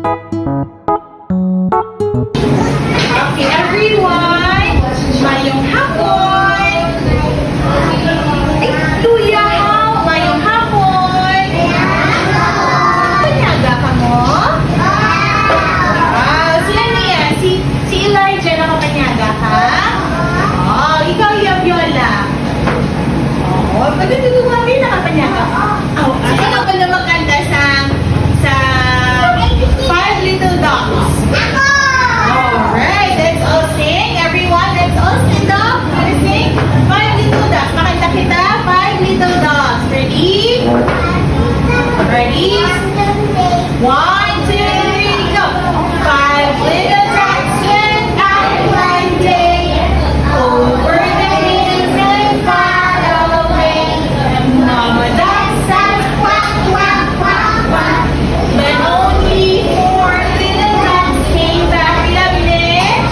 Okay, everyone, mayong hapon. Luya, mayong hapon. Panyaga ka mo? Sila niya, si Elijah na kapanyaga ka? Ikaw yung Viola. Pagkatulungan na kapanyaga ka? Sino ba na magkanta sa Five Little Dogs? Alright, let's all sing. Everyone, let's all stand up. Let's sing Five Little Dogs. Makanta kita, Five Little Dogs. Ready? Ready? 1, 2, 3, go! Five little dogs went out one day over the hills and far away. Mama dog said quack, quack, quack, quack. But only four little dogs came back. Pinabilin?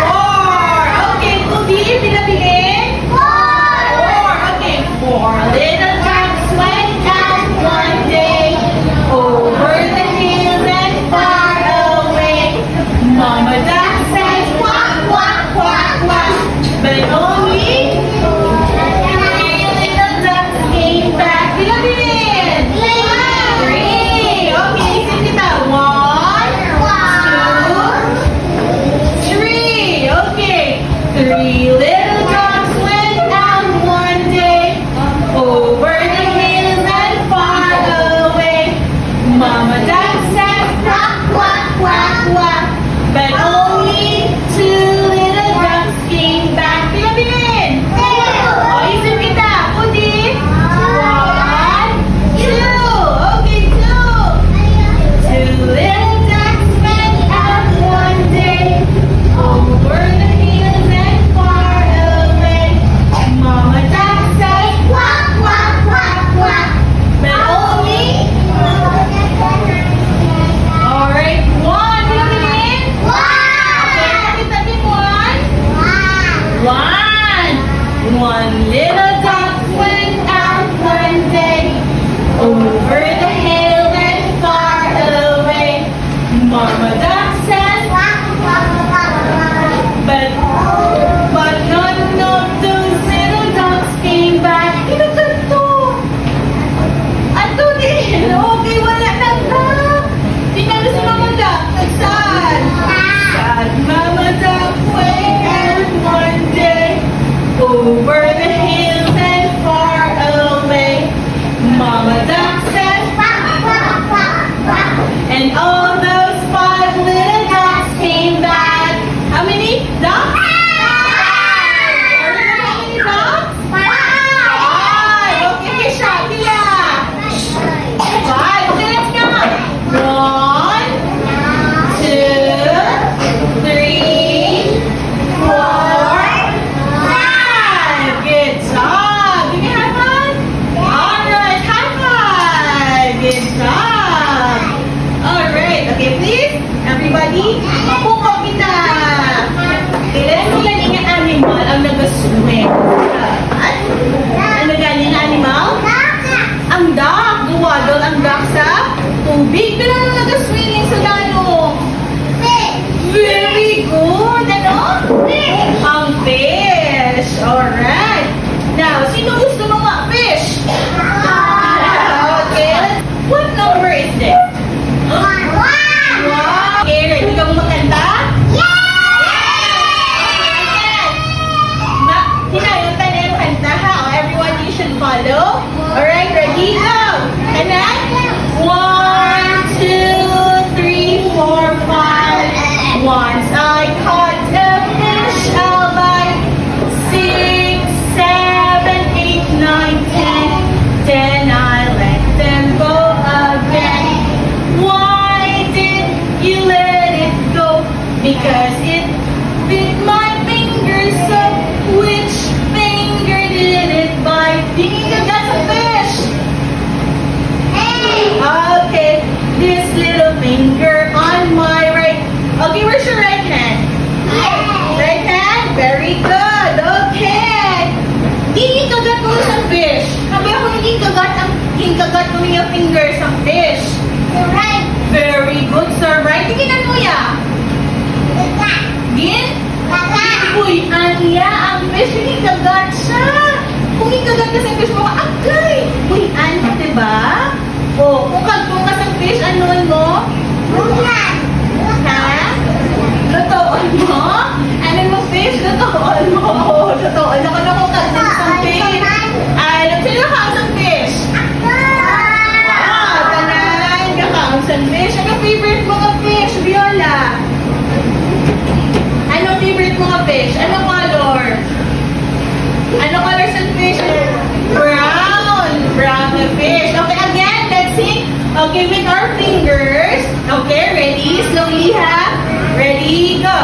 Four. Okay, Pubi, pinabilin? Four. Okay, four little dogs went out one day over the hills and far away. Mama duck said quack, quack, quack, quack. But only three little ducks came back. Pinabilin? Three. Okay, isip kita. 1, 2, 3. Okay. Three little ducks went out one day over the hills and far away. Mama duck said quack, quack, quack, quack. But only two little ducks came back. Pinabilin? Isip kita. Pudi? 1, 2. Okay, 2. Two little ducks went out one day over the hills and far away. Mama duck said quack, quack, quack, quack. But only. Alright, 1. Pinabilin? Okay, tabi-tabi 1. 1. One little duck went out one day over the hill and far away. Mama duck said, but none of those little ducks came back. Kinukanto. Ato din. Okay, wala na duck. Tingnan si Mama duck. Sad. Sad Mama duck went out one day over the hills and far away. Mama duck said, and all those five little ducks came back. How many ducks? How many ducks? Five. Okay, Shakila. Five. Okay, let's go. 1, 2, 3, 4, 5. Good job. Give me a high five. Alright, high five. Good job. Alright, okay, please. Everybody, mapuko kita. Okay, let's see yan yung animal ang nag-swim. Ano galing animal? Ang duck. Duwadol ang duck sa tubig. Pero ano nag-swimming sa lalo? Very good. Ano? Ang fish. Alright. Now, sino gusto mga fish? Okay. What number is this? Wow. Okay, ready ka mo magkanta? Yes! Hinayutan na yung kanta ha. Everyone, you should follow. Alright, ready? Go! And then, 1, 2, 3, 4, 5. Once I caught a fish alive, 6, Gin? Uy, Anya, ang fish, hindi kagat siya. Kung ikagat ka sa fish mo, agay. Uy, Anya, diba? O, kung kagpong ka sa fish, anuan mo? Ha? Lutoon mo? Ano mo fish? Lutoon mo? Oo, lutoon. Ako na kung kagpong sa fish. Ay, sino ka sa fish? Wow, tanan. Kakaang sa fish. Ano favorite mo nga fish, Viola? Ano favorite mo nga fish? Ano color? Ano color sa fish? Brown. Brown na fish. Okay, again, let's sing. Okay, with our fingers. Okay, ready? Slowly, ha? Ready? Go.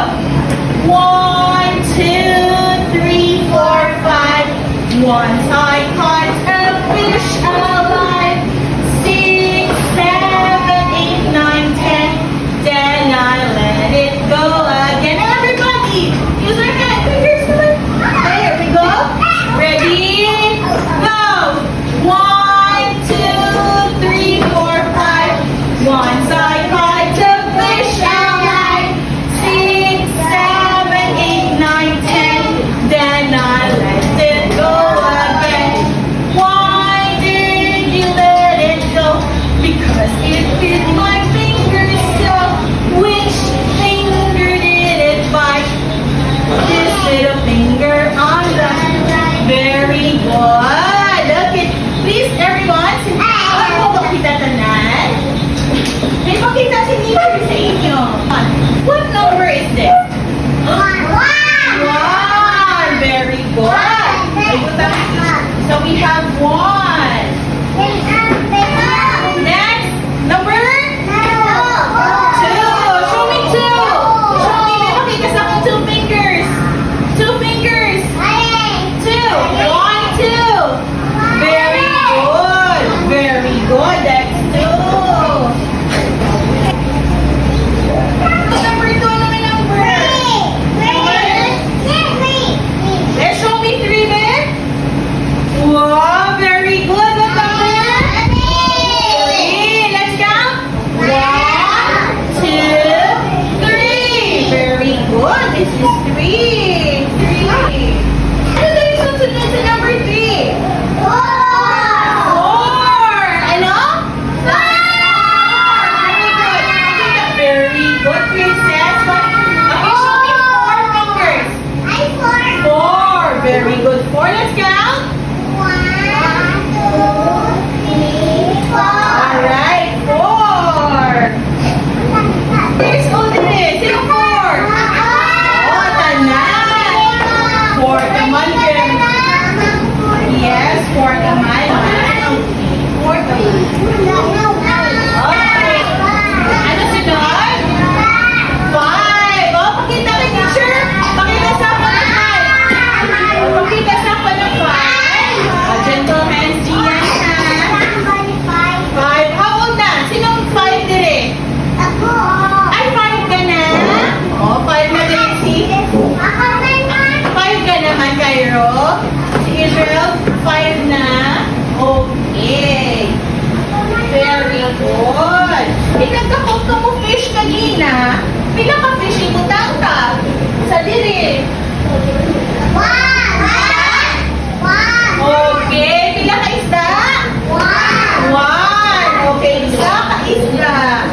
1, 2, 3, 4, 5. One side caught a fish alive. 6, 7, 8, 9, 10. Then I let it go again. Everybody, use our hand. Fingers, come on. Okay, here we go. Ready? Go. 1, 2, 3, 4, 5. One side caught a fish alive. 6, 7, 8, 9, 10. Then I let it go again. Why did you let it go? Because it bit my finger so. Which finger did it bite? This little finger on the very good. Look it. Please, everyone. Ay, mo pakita tanan. May pakita si teacher sa inyo. What number is this? One. Very good. Ay, buta. So we have 1. Next, number 2. Show me 2. Show me, may makita sa akong 2 fingers. 2 fingers. 2. 1, 2. Very good. Very good. That's 2. Number 2, ano may number? Let's show me 3 there. Wow, very good. What number? 3. Let's count. 1, 2, 3. Very good. This is 3. 3. Ano na yung susunod sa number 3? 4. Ano? 4. Very good, princess. Okay, show me 4 fingers. 4. Very good. 4. Let's count. Alright, 4. Here's all it is. Sino 4? Oh, tanan. 4 naman, Kim. Yes, 4 naman. Okay, 4 naman. Okay. Ano sunod? 5. Oh, pakita kay teacher. Pakita sa ako ng 5. Oh, pakita sa ako ng 5. Oh, gentle hands, Gian, ha? 5. How old na? Sinong 5 dire? Ay, 5 ka na? Oh, 5 na din si... 5 ka naman, Cairo. Si Israel, 5 na. Okay. Very good. Pinagkakot ka mo fish kanina. Pila ka fish ibutang ka? Sa diri. Okay. Pila ka isda? 1. Okay, isa ka isda.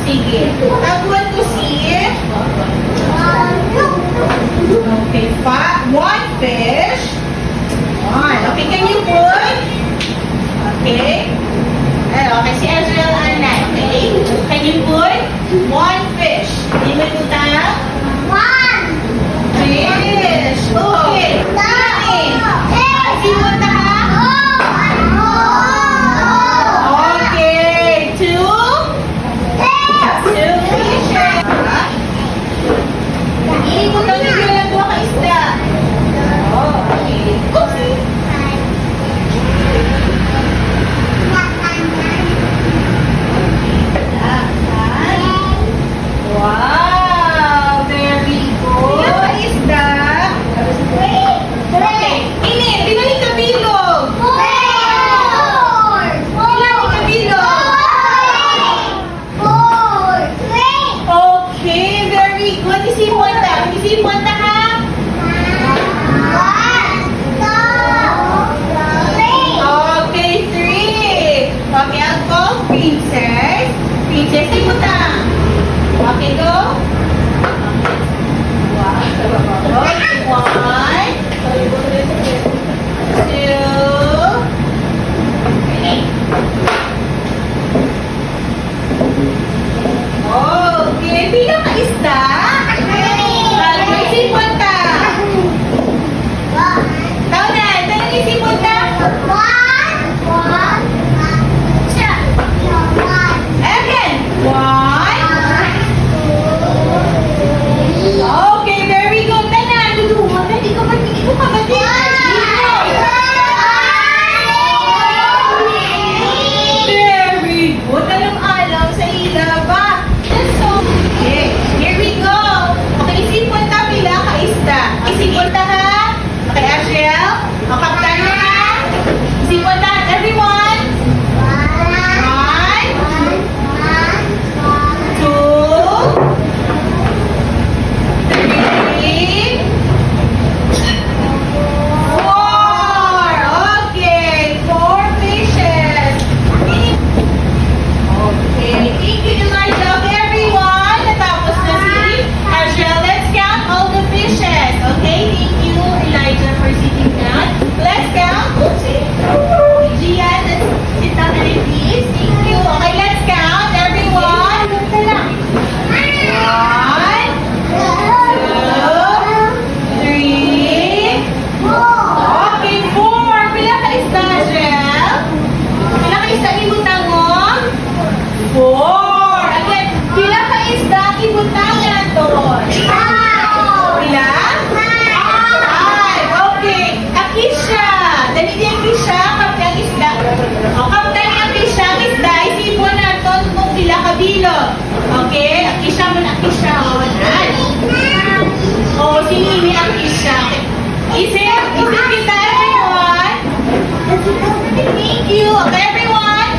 Sige. Tagwan ko si... Okay, 1 fish. 1. Okay, can you put? Okay. Okay, si Ezreal Anna. Okay. Can you put 1 fish? Hindi mo itutang? Fish. Okay. Sibot na ha? Okay. 2. 2 fishes. Iikot lang yung lang 2 ka isda. Okay. Oopsie. Wow! Very good. What is that? Okay. Ini, pinalik ka bilog. Pinalik ka bilog. Okay, very good. Isipon ta. isipon ta ha? Okay, 3. Okay, I'll call Princess. Princess, isipon ta. Okay, go. One, two, okay, bilang ka isda. Isipon ta. Tao na, tayo isipon ta. Again. One. Okay, very good. Tanan, luluhon. Hindi ko ba very good. Alam sa ila ba? That's so okay. Here we go. Okay, isipon ta pila ka isda. Isipon ta ha? Okay, Ashriel. O, kaptan mo ha? Isipon ta, everyone. One, two, three, four. Okay, 4 fishes. Okay, thank you, Elijah. Okay, everyone. Natapos na si Ashriel. Let's count all the fishes. Okay, thank you, Elijah, for sitting down. Let's count. Oopsie. Gian, let's sit down and please. Thank you. Okay, let's count, everyone. One, two, three. Okay, 4. Pila ka isda, Ashriel? Pila ka isda ibutangon? 4. Again, pila ka isda ibutangan doon? Pila? 5. Okay. Akisha. Dali di Akisha. Kaptang isda. O, kaptang Akisha. Isda. Isipon natin kung pila ka bilog. Okay? Akisha mo na Akisha. O, si Nini Akisha. Isip kita, everyone. Thank you. Okay, everyone.